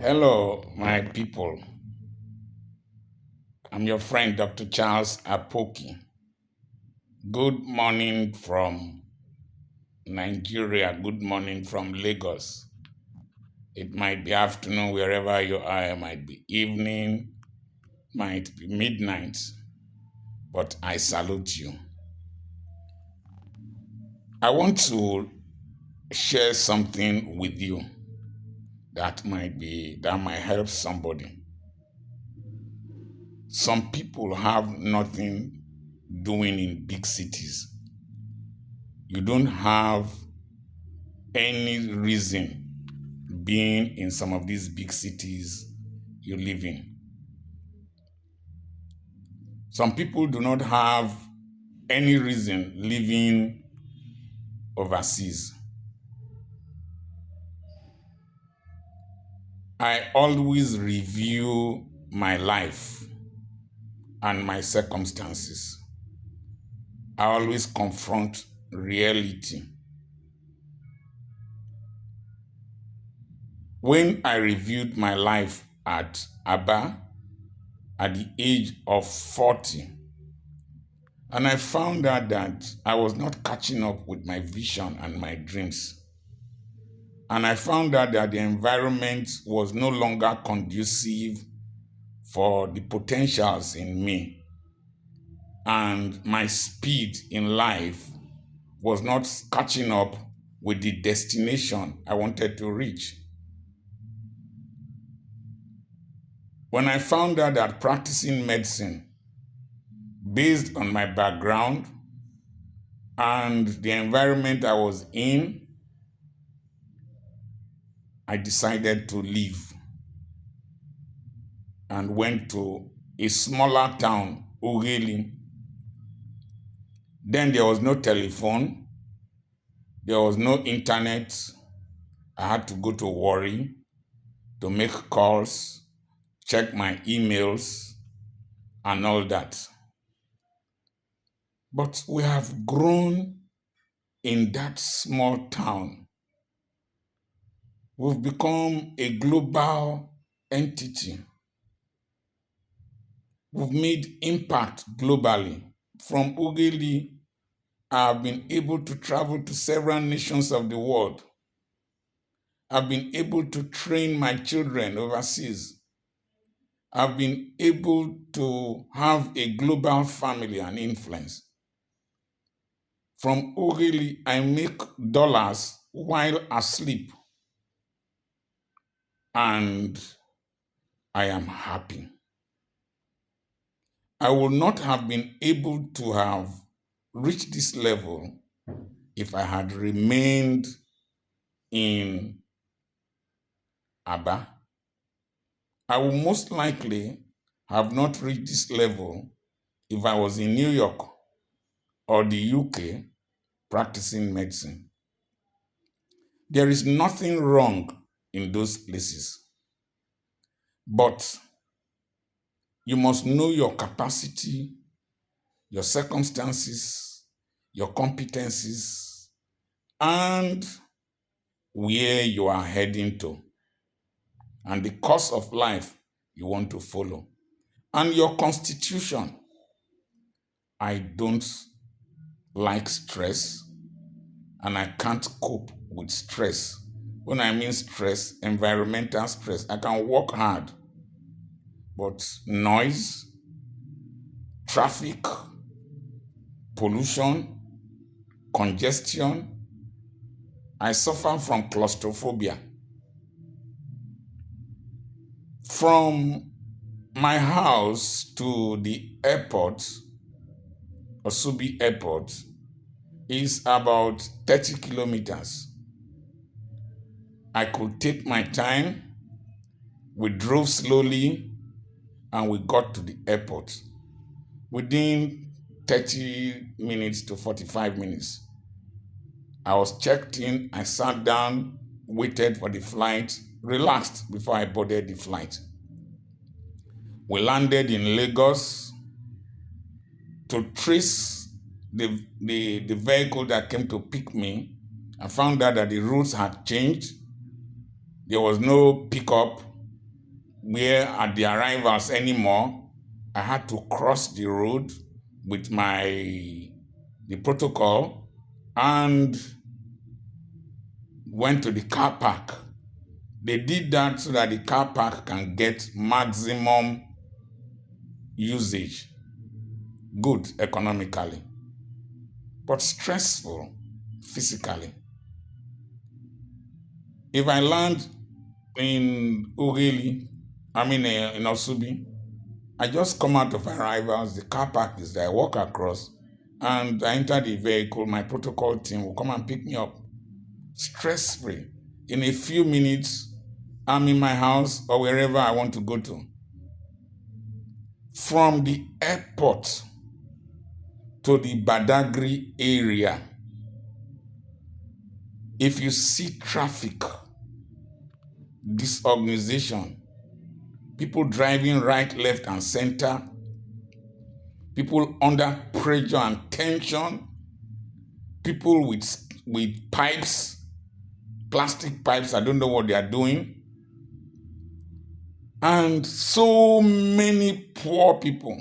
Hello, my people. I'm your friend, Dr. Charles Apoki. Good morning from Nigeria. Good morning from Lagos. It might be afternoon wherever you are. It might be evening, might be midnight, but I salute you. I want to share something with you that might help somebody. Some people have nothing doing in big cities. You don't have any reason being in some of these big cities you live in. Some people do not have any reason living overseas. I always review my life and my circumstances. I always confront reality. When I reviewed my life at Aba at the age of 40, and I found out that I was not catching up with my vision and my dreams. And I found out that the environment was no longer conducive for the potentials in me. And my speed in life was not catching up with the destination I wanted to reach. When I found out that practicing medicine, based on my background and the environment I was in, I decided to leave and went to a smaller town, Ughelli. Then there was no telephone, there was no internet. I had to go to Warri to make calls, check my emails, and all that. But we have grown in that small town. We've become a global entity. We've made impact globally. From Ughelli, I've been able to travel to several nations of the world. I've been able to train my children overseas. I've been able to have a global family and influence. From Ughelli, I make dollars while asleep. And I am happy. I would not have been able to have reached this level if I had remained in Aba. I would most likely have not reached this level if I was in New York or the UK practicing medicine. There is nothing wrong in those places, but you must know your capacity, your circumstances, your competencies, and where you are heading to, and the course of life you want to follow, and your constitution. I don't like stress, and I can't cope with stress. When I mean stress, environmental stress, I can work hard, but noise, traffic, pollution, congestion, I suffer from claustrophobia. From my house to the airport, Osubi Airport, is about 30 kilometers. I could take my time. We drove slowly and we got to the airport within 30 minutes to 45 minutes. I was checked in, I sat down, waited for the flight, relaxed before I boarded the flight. We landed in Lagos. To trace the vehicle that came to pick me, I found out that the routes had changed. There was no pickup. where at the arrivals anymore. I had to cross the road with the protocol and went to the car park. They did that so that the car park can get maximum usage, good economically, but stressful physically. If I land in Ughelli, in Osubi, I just come out of arrivals, the car park is there, I walk across, and I enter the vehicle, my protocol team will come and pick me up. Stress-free. In a few minutes, I'm in my house or wherever I want to go to. From the airport to the Badagry area, if you see traffic, disorganization, people driving right, left, and center, people under pressure and tension, people with pipes, plastic pipes, I don't know what they are doing, and so many poor people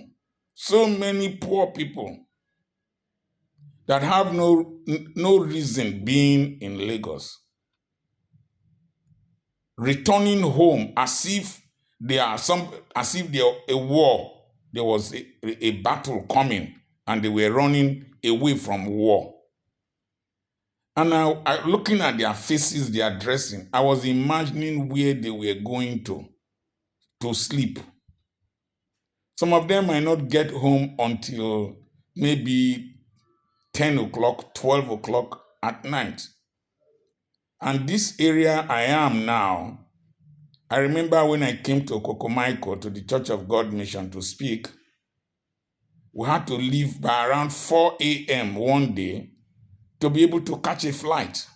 that have no reason being in Lagos, returning home as if there a war, there was a battle coming, and they were running away from war. And I looking at their faces, their dressing, I was imagining where they were going to sleep. Some of them might not get home until maybe 10 o'clock, 12 o'clock at night. And this area I am now, I remember when I came to Kokomaiko, to the Church of God Mission to speak, we had to leave by around 4 a.m. one day to be able to catch a flight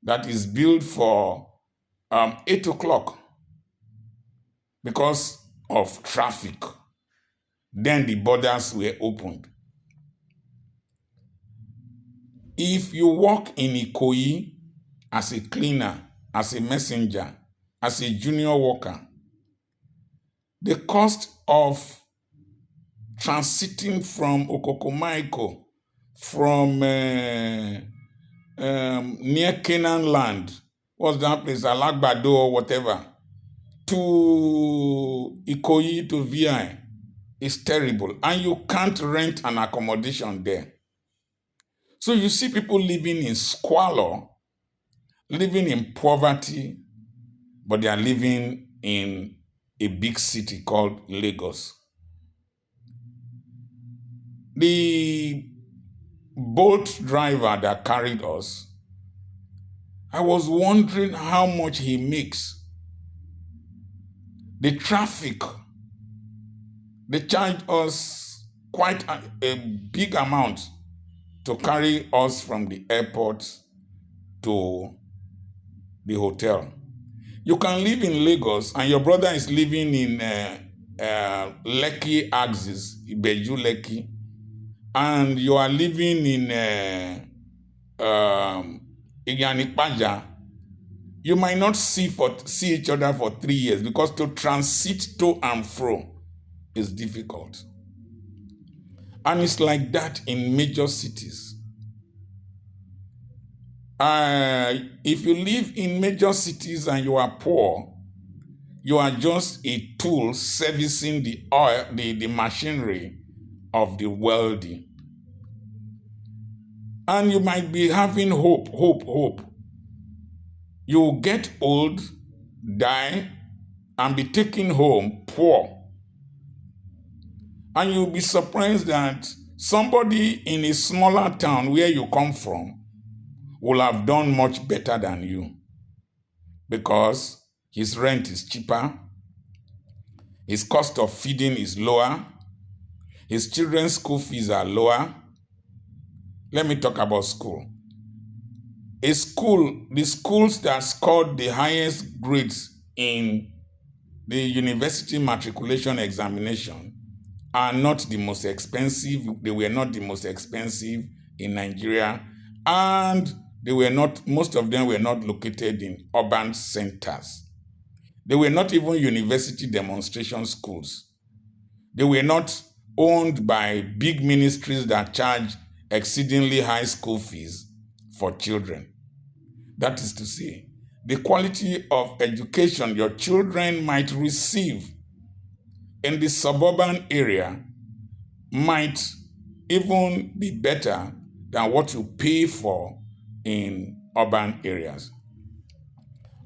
that is built for 8 o'clock because of traffic. Then the borders were opened. If you work in Ikoyi as a cleaner, as a messenger, as a junior worker, the cost of transiting from Okokomaiko, from near Canaan land, what's that place, Alagbado or whatever, to Ikoyi, to VI, is terrible. And you can't rent an accommodation there. So you see people living in squalor, living in poverty, but they are living in a big city called Lagos. The boat driver that carried us, I was wondering how much he makes. The traffic, they charge us quite a big amount to carry us from the airport to the hotel. You can live in Lagos and your brother is living in Lekki Axis, Ibeju Lekki, and you are living in Iganipaja. You might not see each other for 3 years because to transit to and fro is difficult. And it's like that in major cities. If you live in major cities and you are poor, you are just a tool servicing the oil, the machinery of the wealthy. And you might be having hope. You will get old, die, and be taken home poor. And you'll be surprised that somebody in a smaller town where you come from will have done much better than you because his rent is cheaper, his cost of feeding is lower, his children's school fees are lower. Let me talk about school. The schools that scored the highest grades in the university matriculation examination are not the most expensive. They were not the most expensive in Nigeria, and most of them were not located in urban centers. They were not even university demonstration schools. They were not owned by big ministries that charge exceedingly high school fees for children. That is to say, the quality of education your children might receive in the suburban area might even be better than what you pay for in urban areas.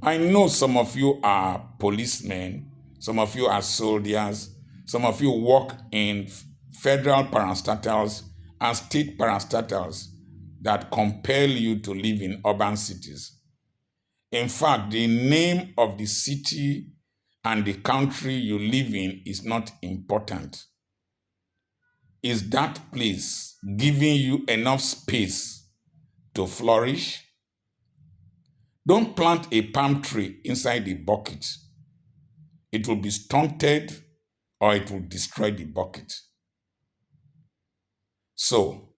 I know some of you are policemen, some of you are soldiers, some of you work in federal parastatals and state parastatals that compel you to live in urban cities. In fact, the name of the city and the country you live in is not important. Is that place giving you enough space to flourish? Don't plant a palm tree inside the bucket. It will be stunted or it will destroy the bucket. So,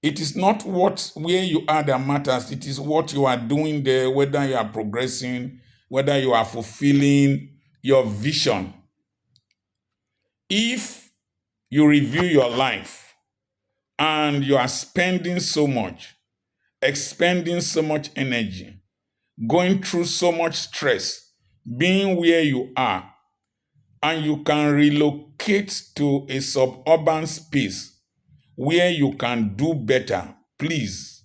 it is not where you are that matters. It is what you are doing there, whether you are progressing, whether you are fulfilling your vision. If you review your life and you are spending so much, expending so much energy, going through so much stress, being where you are, and you can relocate to a suburban space where you can do better, please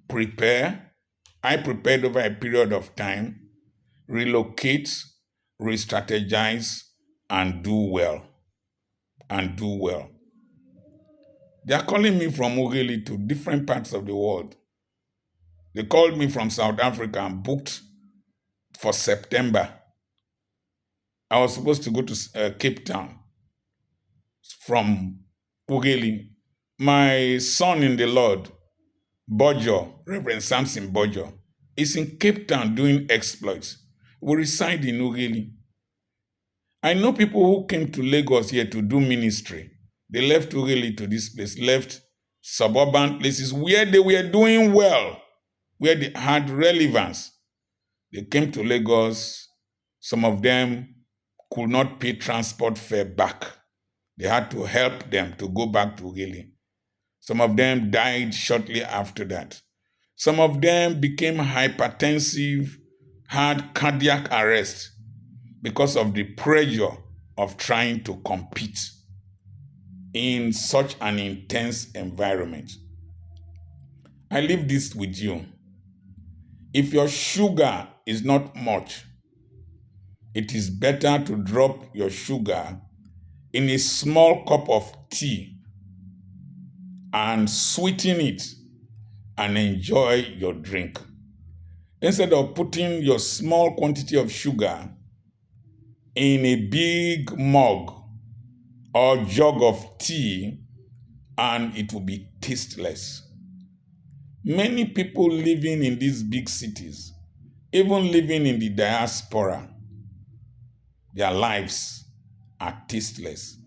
prepare. I prepared over a period of time, relocate, re-strategize, and do well. And do well. They are calling me from Ogeli to different parts of the world. They called me from South Africa and booked for September. I was supposed to go to Cape Town from Ogeli. My son in the Lord, Bojo, Reverend Samson Bojo, is in Cape Town doing exploits. We reside in Ogeli. I know people who came to Lagos here to do ministry. They left Ogeli to this place, left suburban places where they were doing well, where they had relevance. They came to Lagos. Some of them could not pay transport fare back. They had to help them to go back to Ogeli. Some of them died shortly after that. Some of them became hypertensive, had cardiac arrest because of the pressure of trying to compete in such an intense environment. I leave this with you. If your sugar is not much, it is better to drop your sugar in a small cup of tea and sweeten it and enjoy your drink. Instead of putting your small quantity of sugar in a big mug or jug of tea, and it will be tasteless. Many people living in these big cities, even living in the diaspora, their lives are tasteless.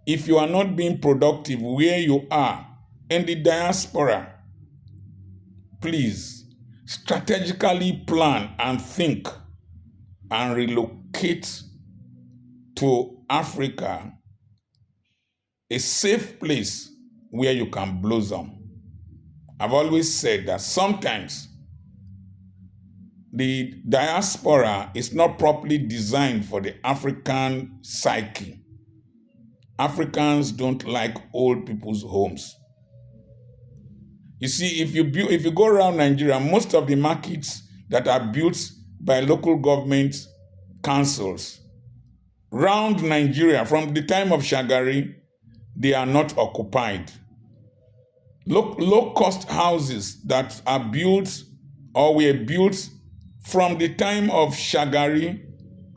If you are not being productive where you are in the diaspora, please strategically plan and think and relocate to Africa, a safe place where you can blossom. I've always said that sometimes the diaspora is not properly designed for the African psyche. Africans don't like old people's homes. You see, if you go around Nigeria, most of the markets that are built by local government councils around Nigeria from the time of Shagari, they are not occupied. Low-cost houses that are built or were built from the time of Shagari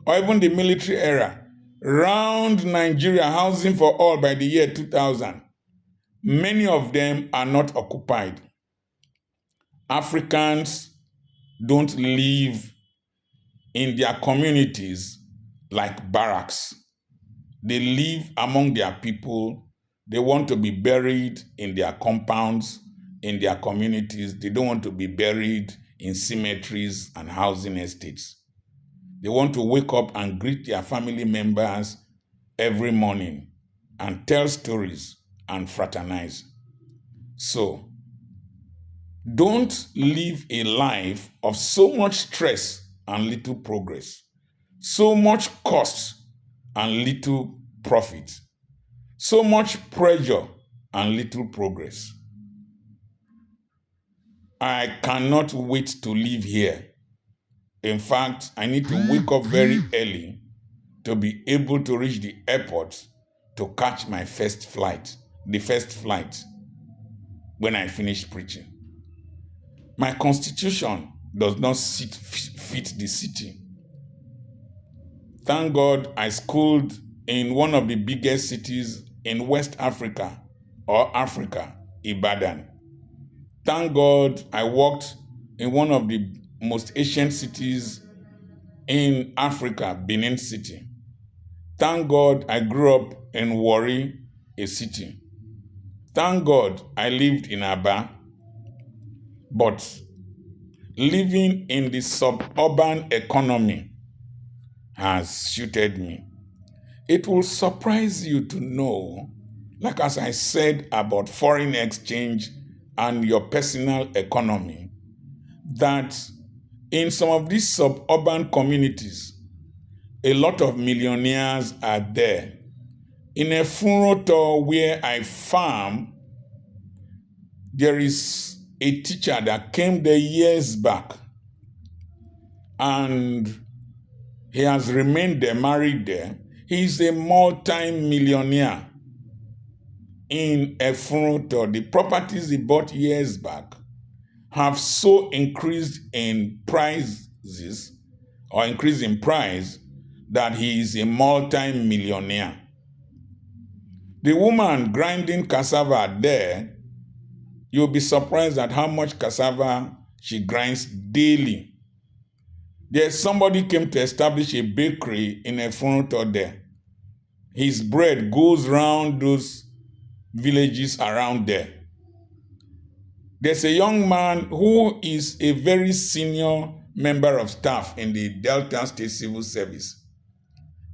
or even the military era, around Nigeria, housing for all by the year 2000, many of them are not occupied. Africans don't live in their communities like barracks. They live among their people. They want to be buried in their compounds, in their communities. They don't want to be buried in cemeteries and housing estates. They want to wake up and greet their family members every morning and tell stories and fraternize. So, don't live a life of so much stress and little progress, so much cost and little profit, so much pressure and little progress. I cannot wait to live here. In fact, I need to wake up very early to be able to reach the airport to catch my first flight, the first flight, when I finish preaching. My constitution does not fit the city. Thank God I schooled in one of the biggest cities in West Africa or Africa, Ibadan. Thank God I worked in one of the most ancient cities in Africa, Benin City. Thank God I grew up in Warri, a city. Thank God I lived in Aba. But living in the suburban economy has suited me. It will surprise you to know, like as I said about foreign exchange and your personal economy, that in some of these suburban communities, a lot of millionaires are there. In a Furoto where I farm, there is a teacher that came there years back, and he has remained there, married there. He's a multi-millionaire in Efuruto. The properties he bought years back have so increased in prices or increased in price that he is a multi-millionaire. The woman grinding cassava there, you'll be surprised at how much cassava she grinds daily. There's somebody came to establish a bakery in Efuruto there. His bread goes round those villages around there. There's a young man who is a very senior member of staff in the Delta State Civil Service.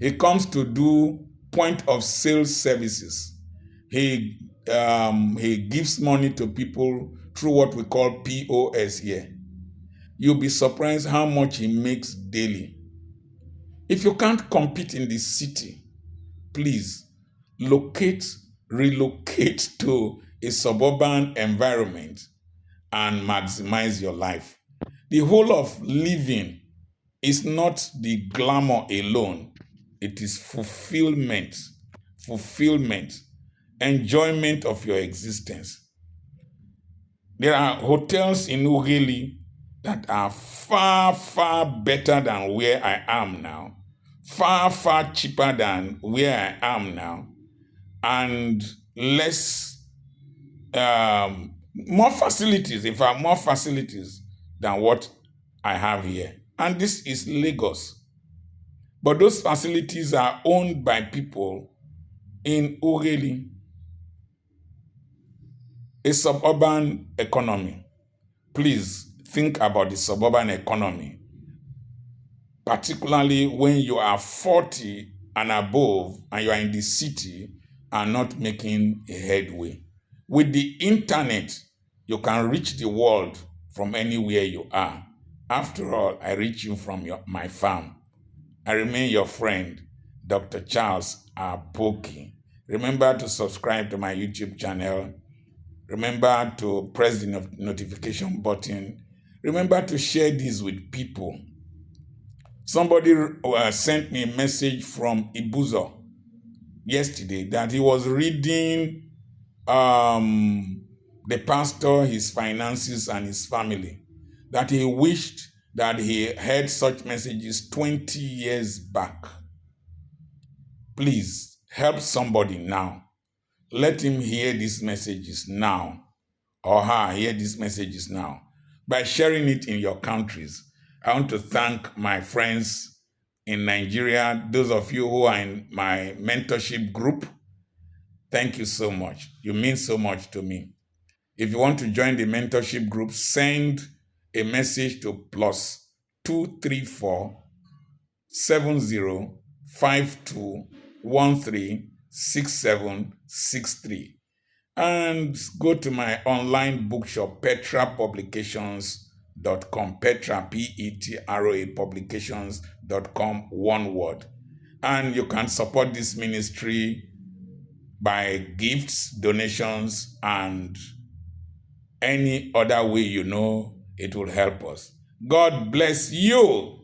He comes to do point of sale services. He gives money to people through what we call POS here. You'll be surprised how much he makes daily. If you can't compete in the city, please relocate to a suburban environment and maximize your life. The whole of living is not the glamour alone. It is fulfillment, enjoyment of your existence. There are hotels in Ughelli that are far, far better than where I am now, far, far cheaper than where I am now, and more facilities, in fact, more facilities than what I have here. And this is Lagos. But those facilities are owned by people in Ughelli, a suburban economy. Please think about the suburban economy, particularly when you are 40 and above and you are in the city and not making a headway. With the internet, you can reach the world from anywhere you are. After all, I reach you from my farm. I remain your friend, Dr. Charles Apoki. Remember to subscribe to my YouTube channel. Remember to press the notification button. Remember to share this with people. Somebody sent me a message from Ibuzo yesterday that he was reading the pastor, his finances, and his family, that he wished that he heard such messages 20 years back. Please help somebody now. Let him hear these messages now, or her hear these messages now, by sharing it in your countries. I want to thank my friends in Nigeria, those of you who are in my mentorship group. Thank you so much. You mean so much to me. If you want to join the mentorship group, send a message to +234 7052136763. And go to my online bookshop, petrapublications.com, Petra, Petra publications.com, one word. And you can support this ministry by gifts, donations, and any other way you know it will help us. God bless you.